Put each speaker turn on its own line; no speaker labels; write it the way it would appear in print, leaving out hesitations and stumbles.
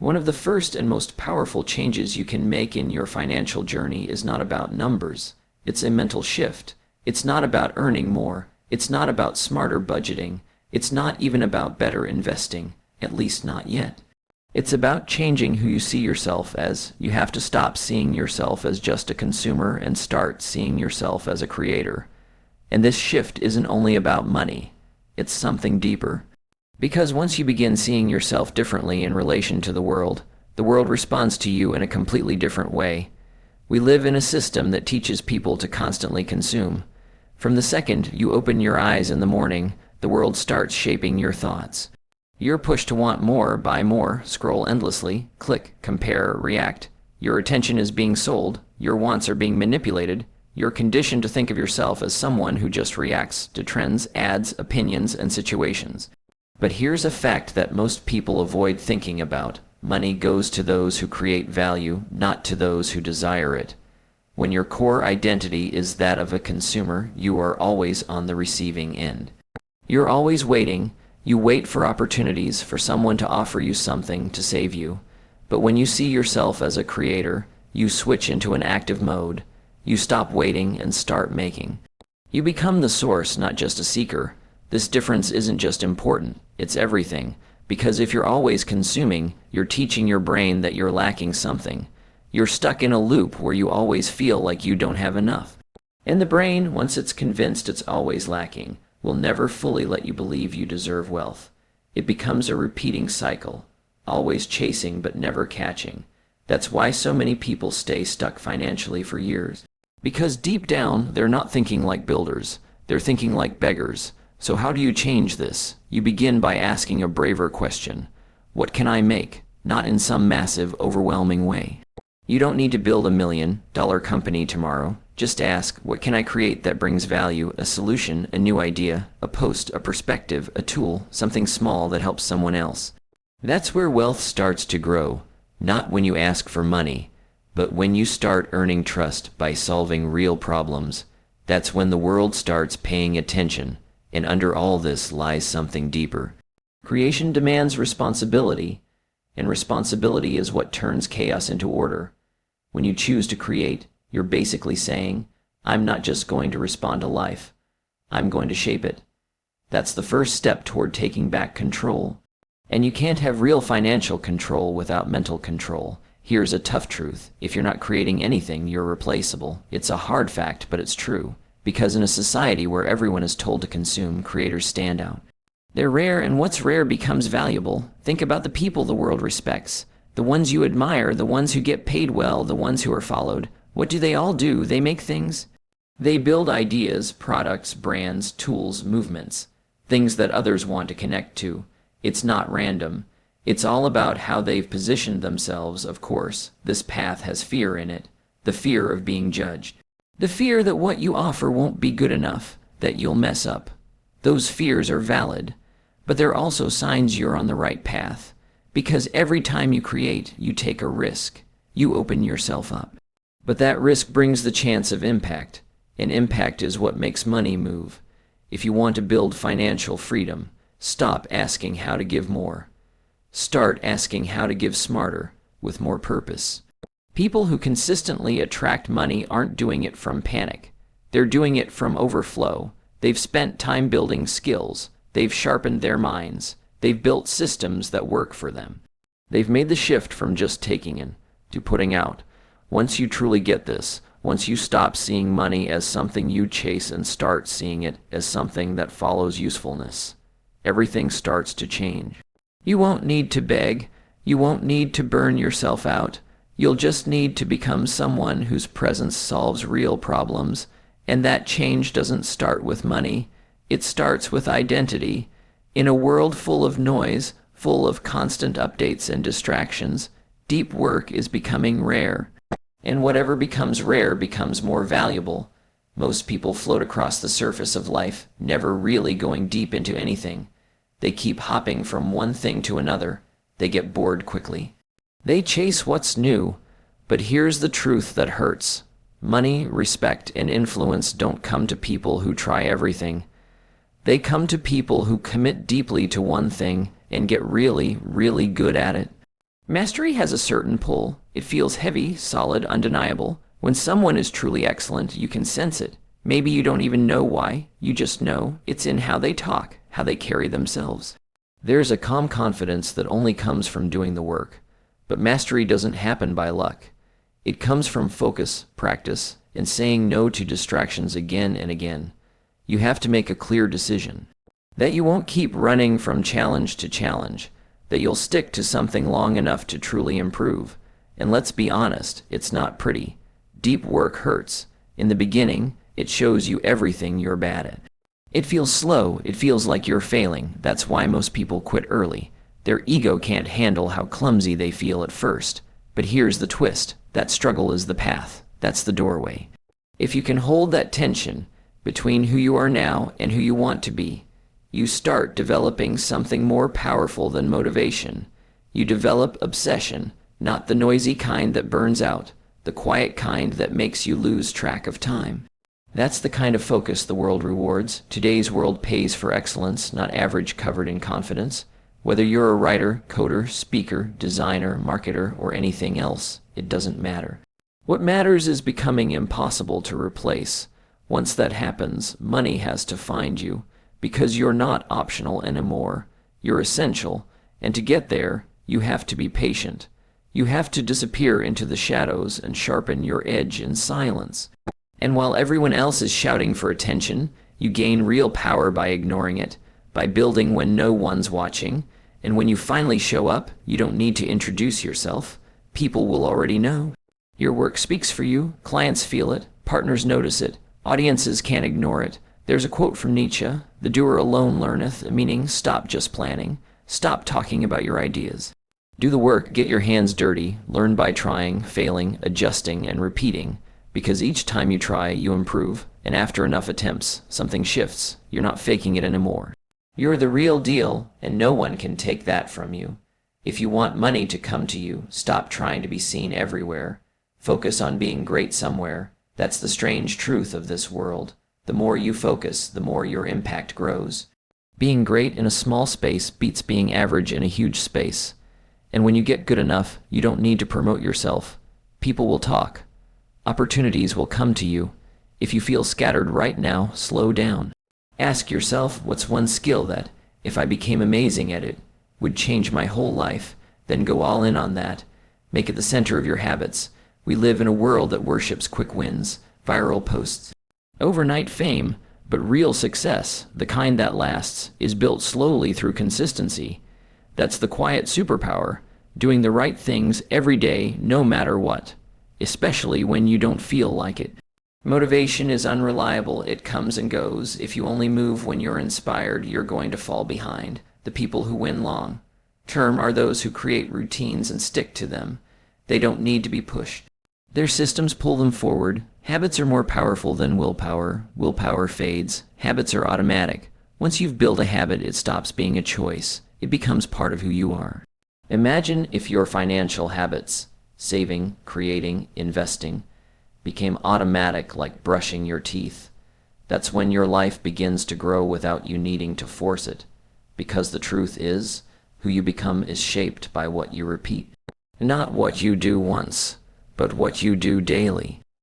One of the first and most powerful changes you can make in your financial journey is not about numbers. It's a mental shift. It's not about earning more. It's not about smarter budgeting. It's not even about better investing, at least not yet. It's about changing who you see yourself as. You have to stop seeing yourself as just a consumer and start seeing yourself as a creator. And this shift isn't only about money. It's something deeper. Because once you begin seeing yourself differently in relation to the world responds to you in a completely different way. We live in a system that teaches people to constantly consume. From the second you open your eyes in the morning, the world starts shaping your thoughts. You're pushed to want more, buy more, scroll endlessly, click, compare, react. Your attention is being sold, your wants are being manipulated, you're conditioned to think of yourself as someone who just reacts to trends, ads, opinions, and situations. But here's a fact that most people avoid thinking about. Money goes to those who create value, not to those who desire it. When your core identity is that of a consumer, you are always on the receiving end. You're always waiting. You wait for opportunities, for someone to offer you something to save you. But when you see yourself as a creator, you switch into an active mode. You stop waiting and start making. You become the source, not just a seeker. This difference isn't just important, it's everything. Because if you're always consuming, you're teaching your brain that you're lacking something. You're stuck in a loop where you always feel like you don't have enough. And the brain, once it's convinced it's always lacking, will never fully let you believe you deserve wealth. It becomes a repeating cycle, always chasing but never catching. That's why so many people stay stuck financially for years. Because deep down, they're not thinking like builders, they're thinking like beggars. So how do you change this? You begin by asking a braver question. What can I make? Not in some massive, overwhelming way. You don't need to build $1 million company tomorrow. Just ask, what can I create that brings value, a solution, a new idea, a post, a perspective, a tool, something small that helps someone else. That's where wealth starts to grow. Not when you ask for money, but when you start earning trust by solving real problems. That's when the world starts paying attention. And under all this lies something deeper. Creation demands responsibility, and responsibility is what turns chaos into order. When you choose to create, you're basically saying, I'm not just going to respond to life, I'm going to shape it. That's the first step toward taking back control. And you can't have real financial control without mental control. Here's a tough truth. If you're not creating anything, you're replaceable. It's a hard fact, but it's true. Because in a society where everyone is told to consume, creators stand out. They're rare, and what's rare becomes valuable. Think about the people the world respects. The ones you admire, the ones who get paid well, the ones who are followed. What do they all do? They make things. They build ideas, products, brands, tools, movements. Things that others want to connect to. It's not random. It's all about how they've positioned themselves, of course. This path has fear in it. The fear of being judged. The fear that what you offer won't be good enough, that you'll mess up. Those fears are valid, but they're also signs you're on the right path. Because every time you create, you take a risk. You open yourself up. But that risk brings the chance of impact, and impact is what makes money move. If you want to build financial freedom, stop asking how to give more. Start asking how to give smarter, with more purpose. People who consistently attract money aren't doing it from panic. They're doing it from overflow. They've spent time building skills. They've sharpened their minds. They've built systems that work for them. They've made the shift from just taking in to putting out. Once you truly get this, once you stop seeing money as something you chase and start seeing it as something that follows usefulness, everything starts to change. You won't need to beg. You won't need to burn yourself out. You'll just need to become someone whose presence solves real problems, and that change doesn't start with money. It starts with identity. In a world full of noise, full of constant updates and distractions, deep work is becoming rare. And whatever becomes rare becomes more valuable. Most people float across the surface of life, never really going deep into anything. They keep hopping from one thing to another. They get bored quickly. They chase what's new, but here's the truth that hurts. Money, respect, and influence don't come to people who try everything. They come to people who commit deeply to one thing and get really, really good at it. Mastery has a certain pull. It feels heavy, solid, undeniable. When someone is truly excellent, you can sense it. Maybe you don't even know why. You just know it's in how they talk, how they carry themselves. There's a calm confidence that only comes from doing the work. But mastery doesn't happen by luck. It comes from focus, practice, and saying no to distractions again and again. You have to make a clear decision. That you won't keep running from challenge to challenge. That you'll stick to something long enough to truly improve. And let's be honest, it's not pretty. Deep work hurts. In the beginning, it shows you everything you're bad at. It feels slow. It feels like you're failing. That's why most people quit early. Their ego can't handle how clumsy they feel at first. But here's the twist. That struggle is the path. That's the doorway. If you can hold that tension between who you are now and who you want to be, you start developing something more powerful than motivation. You develop obsession, not the noisy kind that burns out, the quiet kind that makes you lose track of time. That's the kind of focus the world rewards. Today's world pays for excellence, not average covered in confidence. Whether you're a writer, coder, speaker, designer, marketer, or anything else, it doesn't matter. What matters is becoming impossible to replace. Once that happens, money has to find you, because you're not optional anymore. You're essential, and to get there, you have to be patient. You have to disappear into the shadows and sharpen your edge in silence. And while everyone else is shouting for attention, you gain real power by ignoring it, by building when no one's watching. And when you finally show up, you don't need to introduce yourself. People will already know. Your work speaks for you, clients feel it, partners notice it, audiences can't ignore it. There's a quote from Nietzsche, "The doer alone learneth," meaning stop just planning, stop talking about your ideas. Do the work, get your hands dirty, learn by trying, failing, adjusting, and repeating, because each time you try, you improve, and after enough attempts, something shifts. You're not faking it anymore. You're the real deal, and no one can take that from you. If you want money to come to you, stop trying to be seen everywhere. Focus on being great somewhere. That's the strange truth of this world. The more you focus, the more your impact grows. Being great in a small space beats being average in a huge space. And when you get good enough, you don't need to promote yourself. People will talk. Opportunities will come to you. If you feel scattered right now, slow down. Ask yourself, what's one skill that, if I became amazing at it, would change my whole life? Then go all in on that. Make it the center of your habits. We live in a world that worships quick wins, viral posts, overnight fame, but real success, the kind that lasts, is built slowly through consistency. That's the quiet superpower, doing the right things every day, no matter what, especially when you don't feel like it. Motivation is unreliable. It comes and goes. If you only move when you're inspired, you're going to fall behind. The people who win long term are those who create routines and stick to them. They don't need to be pushed. Their systems pull them forward. Habits are more powerful than willpower. Willpower fades. Habits are automatic. Once you've built a habit, it stops being a choice. It becomes part of who you are. Imagine if your financial habits, saving, creating, investing, became automatic like brushing your teeth. That's when your life begins to grow without you needing to force it. Because the truth is, who you become is shaped by what you repeat. Not what you do once, but what you do daily.